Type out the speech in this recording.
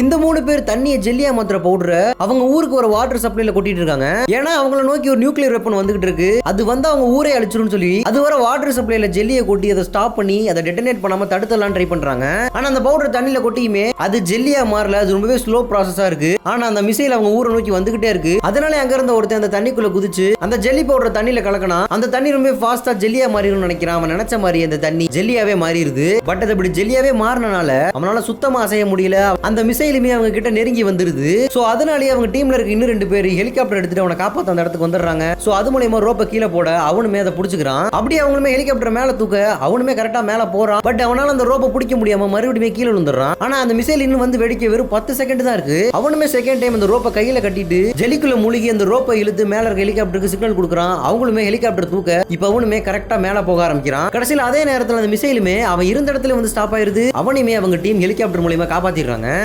இந்த 3 பேர் தண்ணியை ஜெல்லியா மாத்திர பவுடரை அவங்க ஊருக்கு ஒரு வாட்டர் சப்ளைல கொட்டிட்டு இருக்காங்க. ஏன்னா அவங்கள நோக்கி ஒரு நியூக்ளியர் வெப்பன் வந்துகிட்டு இருக்கு. அது வந்து அவங்க ஊரே அழிச்சிரும் சொல்லி அது வர வாட்டர் சப்ளைல ஜெல்லியை கொட்டி அதை ஸ்டாப் பண்ணி அதை டெட்டனேட் பண்ணாம தடுத்தலாம் ட்ரை பண்றாங்க. ஆனா அந்த பவுடர் தண்ணியில கொட்டியுமே அது ஜெல்லியா மாறல. அது ரொம்பவே ஸ்லோ ப்ராசஸா இருக்கு. ஆனா அந்த மிசைல் அவங்க ஊரை நோக்கி வந்துகிட்டே இருக்கு. அதனால அங்க இருந்த ஒருத்தன் அந்த தண்ணிக்குள்ள குதிச்சு அந்த ஜெல்லி பவுடர் தண்ணியில கலக்கனா அந்த தண்ணி ரொம்ப ஃபாஸ்டா ஜெல்லியா மாறிடும் நினைக்கிறான். அவன் நினைச்ச மாதிரி அந்த தண்ணி ஜெல்லியாவே மாறிடுது. பட் அது இப்படி ஜெல்லியாவே மாறினால அவனால சுத்தமா அசைய முடியல. அந்த மிசைலுமே அவங்க கிட்ட நெருங்கி வந்துருது. சோ அதனாலேயே அவங்க டீம்ல இருக்க இன்னும் 2 பேர் ஹெலிகாப்டர் எடுத்துட்டு அவனை காப்பாத்த அந்த இடத்துக்கு வந்துடுறாங்க. சோ அது மூலமா ரோப்பை கீழே போட அவனுமே அதை பிடிச்சுக்கிறான். அப்படியே அவனுமே ஹெலிகாப்டர் மேல தூக்க அவனுமே கரெக்டா மேல போறான். பட் அவனால அந்த ரோப்பை பிடிக்க முடியாம மறுபடியும் கீழே விழுந்துடுறான். ஆனா அந்த மிசைல் இன்னும் வந்து வெடிக்க வெறும் 10 செகண்ட் தான் இருக்கு. அவனுமே செகண்ட் டைம் அந்த ரோப்பை கையில கட்டிட்டு ஜெலிக்குள்ள மூழ்கி அந்த ரோப்பை இழுத்து மேல இருக்க ஹெலிகாப்டருக்கு சிக்னல் கொடுக்குறான். அவங்களுமே ஹெலிகாப்டர் தூக்க இப்ப அவனுமே கரெக்டா மேல போக ஆரம்பிக்கிறான். கடைசியில் அதே நேரத்தில் அந்த மிசைலுமே அவன் இருந்த இடத்துல வந்து ஸ்டாப் ஆயிருது. அவனையுமே அவங்க டீம் ஹெலிகாப்டர் மூலமா காப்பாத்திடுறாங்க.